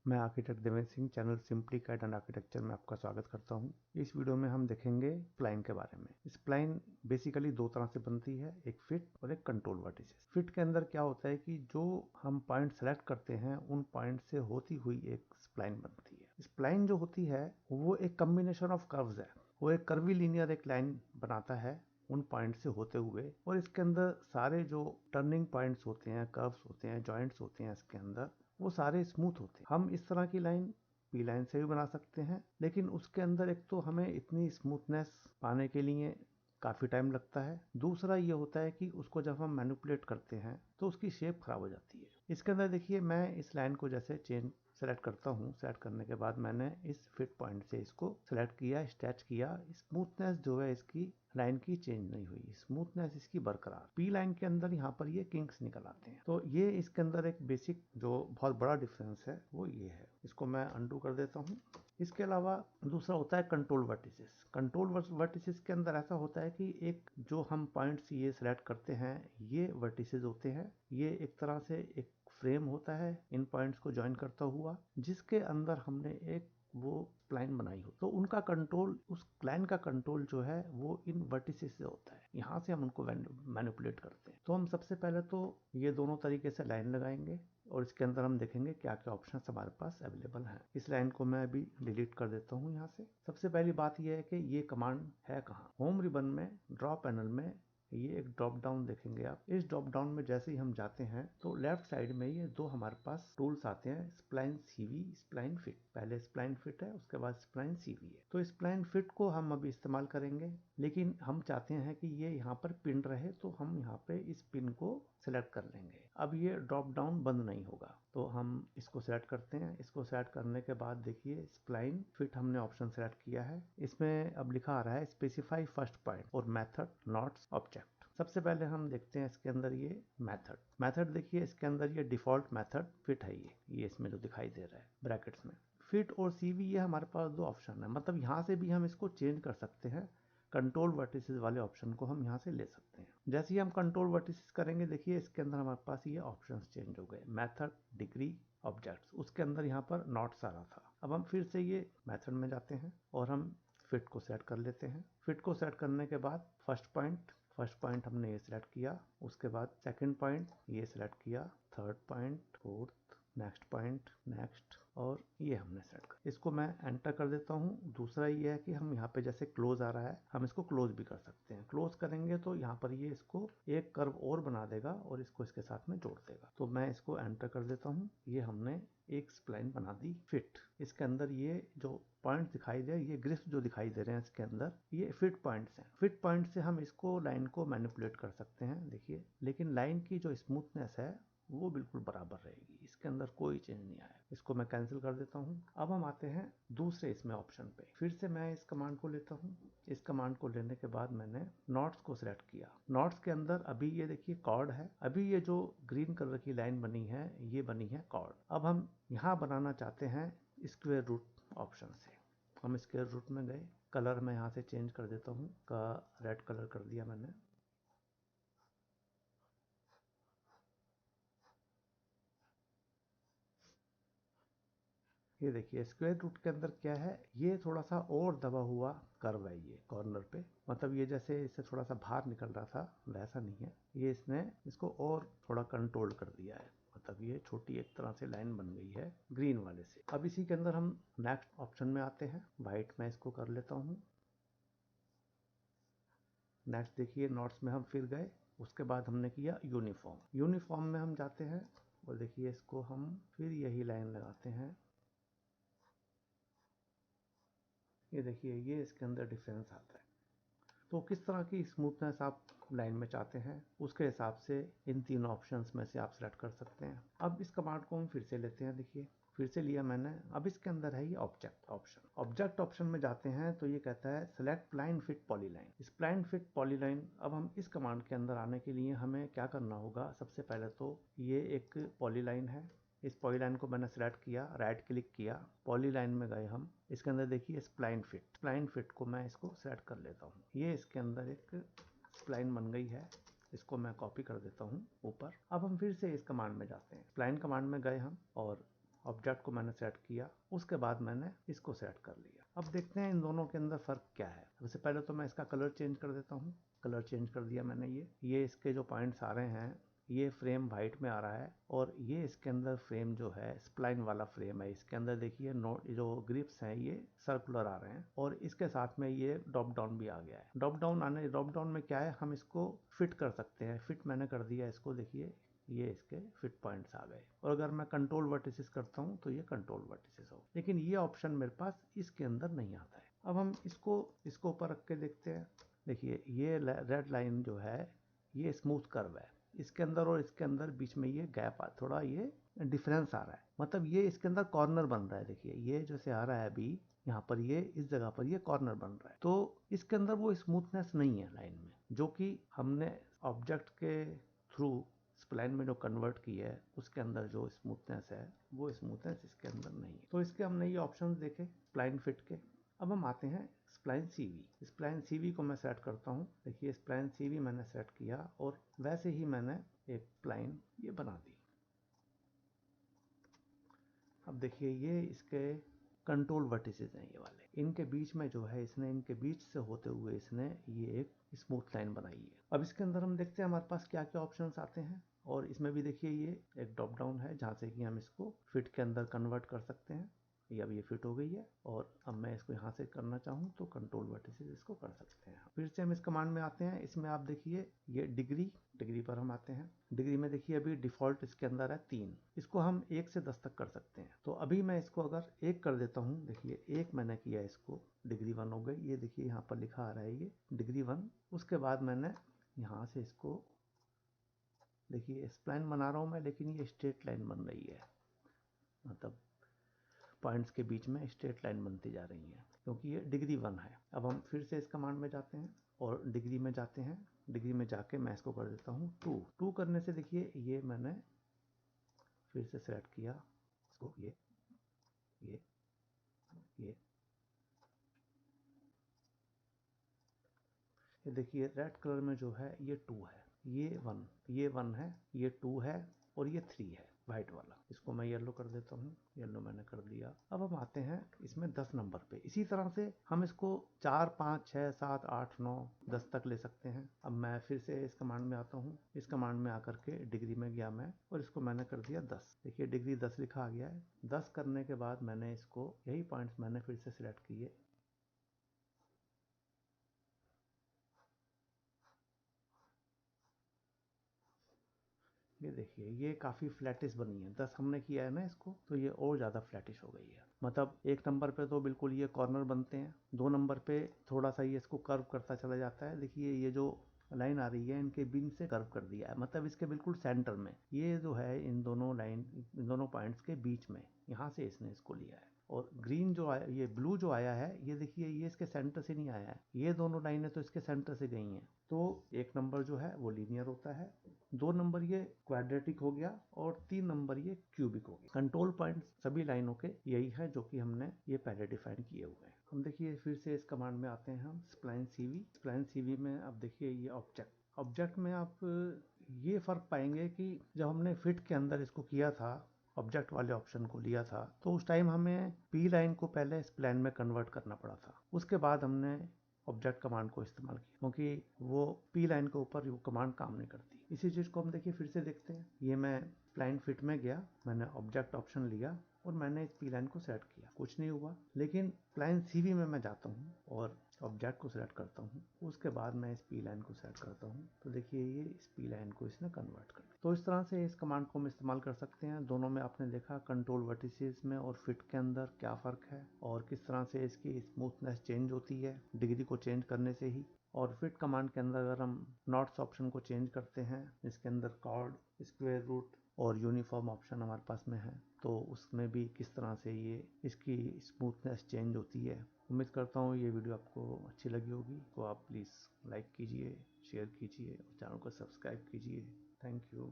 मैं architect Devendra Singh channel simply CAD and architecture में आपका स्वागत करता हूं। इस वीडियो में हम देखेंगे स्प्लाइन के बारे में। स्प्लाइन बेसिकली दो तरह से बनती है, एक फिट और एक कंट्रोल वर्टिसेस। फिट के अंदर क्या होता है कि जो हम पॉइंट सेलेक्ट करते हैं उन पॉइंट से होती हुई एक स्प्लाइन बनती है। स्प्लाइन जो होती है वो एक कॉम्बिनेशन ऑफ कर्व्स है, वो एक कर्वी लीनियर एक लाइन बनाता है उन पॉइंट से होते हुए, और इसके अंदर सारे जो टर्निंग पॉइंट्स होते हैं, कर्व्स होते हैं, जॉइंट्स होते हैं, इसके अंदर वो सारे स्मूथ होते हैं। हम इस तरह की लाइन पी लाइन से भी बना सकते हैं, लेकिन उसके अंदर एक तो हमें इतनी स्मूथनेस पाने के लिए काफ़ी टाइम लगता है। दूसरा ये होता है कि उसको जब हम मैनिपुलेट करते हैं तो उसकी शेप खराब हो जाती है। इसके अंदर देखिए, मैं इस लाइन को जैसे चेंज सेलेक्ट करता हूँ, सेलेक्ट करने के बाद मैंने इस फिट पॉइंट से इसको सेलेक्ट किया, स्ट्रेच किया। स्मूथनेस जो है इसकी लाइन की चेंज नहीं हुई, स्मूथनेस इसकी बरकरार। पी लाइन के अंदर यहाँ पर ये किंक्स निकल आते हैं। तो ये इसके अंदर एक बेसिक जो बहुत बड़ा डिफरेंस है वो ये है। इसको मैं अनडू कर देता हूँ। इसके अलावा दूसरा होता है कंट्रोल वर्टिसेस। कंट्रोल वर्टिसेस के अंदर ऐसा होता है कि एक जो हम पॉइंट्स ये सेलेक्ट करते हैं, ये वर्टिसेस होते हैं। ये एक तरह से एक फ्रेम होता है इन पॉइंट्स को ज्वाइन करता हुआ, जिसके अंदर हमने एक वो स्प्लाइन बनाई हो। तो उनका कंट्रोल, उस स्प्लाइन का कंट्रोल जो है वो इन वर्टिसेस से होता है। यहाँ से हम उनको मैनिपुलेट करते हैं। तो हम सबसे पहले तो ये दोनों तरीके से लाइन लगाएंगे और इसके अंदर हम देखेंगे क्या क्या ऑप्शन हमारे पास अवेलेबल हैं। इस लाइन को मैं अभी डिलीट कर देता हूँ यहाँ से। सबसे पहली बात यह है कि ये कमांड है कहाँ। होम रिबन में ड्रॉ पैनल में ये एक ड्रॉप डाउन देखेंगे आप। इस ड्रॉप डाउन में जैसे ही हम जाते हैं तो लेफ्ट साइड में ये दो हमारे पास टूल्स आते हैं, स्प्लाइन सीवी, स्प्लाइन फिट। पहले स्प्लाइन फिट है, उसके बाद स्प्लाइन सीवी है। तो स्प्लाइन फिट को हम अभी इस्तेमाल करेंगे, लेकिन हम चाहते हैं कि ये यहाँ पर पिन रहे, तो हम यहाँ पे इस पिन को सिलेक्ट कर लेंगे। अब ये ड्रॉप डाउन बंद नहीं होगा, तो हम इसको सिलेक्ट करते हैं। इसको सिलेक्ट करने के बाद देखिए स्प्लाइन फिट हमने ऑप्शन सिलेक्ट किया है। इसमें अब लिखा आ रहा है स्पेसिफाई फर्स्ट पॉइंट और मेथड नॉट ऑब्जेक्ट। सबसे पहले हम देखते हैं इसके अंदर ये मेथड देखिए, इसके अंदर ये डिफॉल्ट मेथड फिट है। ये इसमें जो दिखाई दे रहा है ब्रैकेट्स में फिट और सीवी, ये हमारे पास दो ऑप्शन है। मतलब यहाँ से भी हम इसको चेंज कर सकते हैं। कंट्रोल वर्टिसेस वाले ऑप्शन को हम यहाँ से ले सकते हैं। जैसे ही हम कंट्रोल वर्टिसेस करेंगे, देखिए इसके अंदर हमारे पास ये ऑप्शंस चेंज हो गए। मेथड, डिग्री, ऑब्जेक्ट्स, उसके अंदर यहाँ पर नॉट्स आ रहा था। अब हम फिर से ये मेथड में जाते हैं और हम फिट को सेट कर लेते हैं। फिट को सेट करने के बाद फर्स्ट पॉइंट हमने ये सिलेक्ट किया, उसके बाद सेकंड पॉइंट ये सिलेक्ट किया, third point, fourth, next point, next, और ये हमने सेट कर। इसको मैं एंटर कर देता हूँ। दूसरा ये है कि हम यहाँ पे जैसे क्लोज आ रहा है, हम इसको क्लोज भी कर सकते हैं। क्लोज करेंगे तो यहाँ पर ये इसको एक कर्व और बना देगा और इसको इसके साथ में जोड़ देगा। तो मैं इसको एंटर कर देता हूँ। ये हमने एक स्प्लाइन बना दी फिट। इसके अंदर ये जो पॉइंट दिखाई दे, ये ग्रिफ्स जो दिखाई दे रहे हैं इसके अंदर, ये फिट पॉइंट्स हैं। फिट पॉइंट से हम इसको लाइन को मैनिपुलेट कर सकते हैं देखिए, लेकिन लाइन की जो स्मूथनेस है वो बिल्कुल बराबर रहेगी, इसके अंदर कोई चेंज नहीं आया। इसको मैं कैंसिल कर देता हूँ। अब हम आते हैं दूसरे इसमें ऑप्शन पे। फिर से मैं इस कमांड को लेता हूँ। इस कमांड को लेने के बाद मैंने नॉट्स को सिलेक्ट किया। नॉट्स के अंदर अभी ये देखिए कॉर्ड है। अभी ये जो ग्रीन कलर की लाइन बनी है, ये बनी है कॉर्ड। अब हम यहाँ बनाना चाहते हैं स्क्वायर रूट ऑप्शन से। हम स्क्वायर रूट में गए, कलर मैं यहाँ से चेंज कर देता हूँ, का रेड कलर कर दिया मैंने। ये देखिए स्क्वायर रूट के अंदर क्या है, ये थोड़ा सा और दबा हुआ कर्व है ये कॉर्नर पे। मतलब ये जैसे इससे थोड़ा सा बाहर निकल रहा था, वैसा नहीं है। ये इसने इसको और थोड़ा कंट्रोल कर दिया है। मतलब ये छोटी एक तरह से लाइन बन गई है ग्रीन वाले से। अब इसी के अंदर हम नेक्स्ट ऑप्शन में आते हैं। वाइट में इसको कर लेता हूँ। नेक्स्ट देखिए नॉट्स में हम फिर गए, उसके बाद हमने किया यूनिफॉर्म में हम जाते हैं और देखिए इसको हम फिर यही लाइन लगाते हैं। ये देखिए ये इसके अंदर डिफरेंस आता है। तो किस तरह की स्मूथनेस आप लाइन में चाहते हैं, उसके हिसाब से इन तीनों ऑप्शंस में से आप सेलेक्ट कर सकते हैं। अब इस कमांड को हम फिर से लेते हैं। देखिए फिर से लिया मैंने। अब इसके अंदर है ये ऑब्जेक्ट ऑप्शन में जाते हैं तो ये कहता है select spline fit polyline. Spline fit polyline. अब हम इस कमांड के अंदर आने के लिए हमें क्या करना होगा, सबसे पहले तो ये एक पॉलीलाइन है। इस पॉलीलाइन को मैंने सेलेक्ट किया, राइट क्लिक किया, पॉलीलाइन में गए हम। इसके अंदर देखिए स्प्लाइन फिट को मैं इसको सेलेक्ट कर लेता हूँ। ये इसके अंदर एक स्प्लाइन बन गई है। इसको मैं कॉपी कर देता हूँ ऊपर। अब हम फिर से इस कमांड में जाते हैं। स्प्लाइन कमांड में गए हम और ऑब्जेक्ट को मैंने सेट किया, उसके बाद मैंने इसको सेट कर लिया। अब देखते हैं इन दोनों के अंदर फ़र्क क्या है। सबसे पहले तो मैं इसका कलर चेंज कर देता हूँ। कलर चेंज कर दिया मैंने। ये इसके जो पॉइंट्स आ रहे हैं ये फ्रेम वाइट में आ रहा है, और ये इसके अंदर फ्रेम जो है स्प्लाइन वाला फ्रेम है। इसके अंदर देखिए नोट जो ग्रिप्स हैं ये सर्कुलर आ रहे हैं, और इसके साथ में ये ड्रॉप डाउन भी आ गया है। ड्रॉप डाउन में क्या है, हम इसको फिट कर सकते हैं। फिट मैंने कर दिया इसको, देखिए ये इसके फिट पॉइंट्स आ गए। और अगर मैं कंट्रोल वर्टिसेस करता हूँ तो ये कंट्रोल वर्टिसेस हो, लेकिन ये ऑप्शन मेरे पास इसके अंदर नहीं आता है। अब हम इसको ऊपर रख के देखते हैं। देखिए ये रेड लाइन जो है ये स्मूथ कर्व है, इसके अंदर और इसके अंदर बीच में ये गैप थोड़ा ये डिफरेंस आ रहा है, मतलब ये इसके अंदर कॉर्नर बन रहा है। देखिए ये जैसे आ रहा है अभी यहाँ पर, ये इस जगह पर ये कॉर्नर बन रहा है, तो इसके अंदर वो स्मूथनेस नहीं है लाइन में, जो कि हमने ऑब्जेक्ट के थ्रू स्प्लाइन में जो कन्वर्ट की है उसके अंदर जो स्मूथनेस है वो स्मूथनेस इसके अंदर नहीं है। तो इसके हमने ये ऑप्शंस देखे स्प्लाइन फिट के। अब हम आते हैं स्प्लाइन सीवी। स्प्लाइन सीवी को मैं सेट करता हूँ। देखिए स्प्लाइन सीवी मैंने सेट किया, और वैसे ही मैंने एक स्प्लाइन ये बना दी। अब देखिए ये इसके कंट्रोल वर्टिसेस हैं ये वाले, इनके बीच में जो है इसने इनके बीच से होते हुए इसने ये एक स्मूथ लाइन बनाई है। अब इसके अंदर हम देखते हैं हमारे पास क्या क्या ऑप्शंस आते हैं, और इसमें भी देखिए ये एक ड्रॉप डाउन है जहाँ से कि हम इसको फिट के अंदर कन्वर्ट कर सकते हैं। ये अब ये फिट हो गई है, और अब मैं इसको यहाँ से करना चाहूँ तो कंट्रोल वर्टिसेस इसको कर सकते हैं। फिर से हम इस कमांड में आते हैं। इसमें आप देखिए ये डिग्री पर हम आते हैं। डिग्री में देखिए अभी डिफ़ॉल्ट इसके अंदर है 3, इसको हम 1 से 10 तक कर सकते हैं। तो अभी मैं इसको अगर 1 कर देता हूँ, देखिए 1 मैंने किया, इसको डिग्री 1 हो गई। ये देखिए यहाँ पर लिखा आ रहा है ये डिग्री 1। उसके बाद मैंने यहाँ से इसको देखिए स्प्लाइन बना रहा हूँ मैं, लेकिन ये स्ट्रेट लाइन बन रही है, मतलब पॉइंट्स के बीच में स्ट्रेट लाइन बनती जा रही है क्योंकि ये डिग्री 1 है। अब हम फिर से इस कमांड में जाते हैं और डिग्री में जाते हैं। डिग्री में जाके मैं इसको कर देता हूँ 2 करने से देखिए ये मैंने फिर से सेलेक्ट किया इसको, ये ये देखिए रेड कलर में जो है ये 2 है, ये 1 है, ये 2 है, और ये 3 है वाइट वाला। इसको मैं येलो कर देता हूँ। येलो मैंने कर दिया। अब हम आते हैं इसमें 10 नंबर पे। इसी तरह से हम इसको 4, 5, 6, 7, 8, 9, 10 तक ले सकते हैं। अब मैं फिर से इस कमांड में आता हूँ। इस कमांड में आकर के डिग्री में गया मैं, और इसको मैंने कर दिया 10। देखिए डिग्री 10 लिखा आ गया है। 10 करने के बाद मैंने इसको यही पॉइंट्स मैंने फिर से सिलेक्ट किए। ये देखिए ये काफ़ी फ्लैटिश बनी है। 10 हमने किया है ना इसको, तो ये और ज़्यादा फ्लैटिश हो गई है। मतलब 1 नंबर पे तो बिल्कुल ये कॉर्नर बनते हैं, 2 नंबर पे थोड़ा सा ये इसको कर्व करता चला जाता है। देखिए ये जो लाइन आ रही है इनके बीच से कर्व कर दिया है, मतलब इसके बिल्कुल सेंटर में ये जो है इन दोनों पॉइंट्स के बीच में, यहाँ से इसने इसको लिया है। और ग्रीन जो आया, ये ब्लू जो आया है, ये देखिए ये इसके सेंटर से नहीं आया है, ये दोनों लाइनें तो इसके सेंटर से गई हैं। तो 1 नंबर जो है वो लीनियर होता है, 2 नंबर ये क्वाड्रेटिक हो गया, और 3 नंबर ये क्यूबिक हो गया। कंट्रोल पॉइंट सभी लाइनों के यही है जो कि हमने ये पहले डिफाइन किए हुए हैं। हम देखिए फिर से इस कमांड में आते हैं हम स्प्लाइन सीवी। स्प्लाइन सीवी में अब देखिए ये ऑब्जेक्ट में आप ये फ़र्क पाएंगे कि जब हमने फिट के अंदर इसको किया था, ऑब्जेक्ट वाले ऑप्शन को लिया था, तो उस टाइम हमें पी लाइन को पहले स्प्लाइन में कन्वर्ट करना पड़ा था। उसके बाद हमने ऑब्जेक्ट कमांड को इस्तेमाल किया, क्योंकि वो पी लाइन के ऊपर वो कमांड काम नहीं करती। इसी चीज़ को हम देखिए फिर से देखते हैं। ये मैं स्प्लाइन फिट में गया, मैंने ऑब्जेक्ट ऑप्शन लिया, और मैंने इस पी लाइन को सेट किया, कुछ नहीं हुआ। लेकिन स्प्लाइन सीवी में मैं जाता हूँ और ऑब्जेक्ट को सेलेक्ट करता हूँ, उसके बाद मैं इस पी लाइन को सेट करता हूँ, तो देखिए ये इस पी लाइन को इसने कन्वर्ट कर दिया। तो इस तरह से इस कमांड को हम इस्तेमाल कर सकते हैं। दोनों में आपने देखा कंट्रोल वर्टिसेस में और फिट के अंदर क्या फ़र्क है, और किस तरह से इसकी स्मूथनेस चेंज होती है डिग्री को चेंज करने से ही। और फिट कमांड के अंदर अगर हम नॉट्स ऑप्शन को चेंज करते हैं, इसके अंदर कॉर्ड, स्क्वायर रूट और यूनिफॉर्म ऑप्शन हमारे पास में है, तो उसमें भी किस तरह से ये इसकी स्मूथनेस चेंज होती है। उम्मीद करता हूँ ये वीडियो आपको अच्छी लगी होगी, तो आप प्लीज़ लाइक कीजिए, शेयर कीजिए और चैनल को सब्सक्राइब कीजिए। Thank you.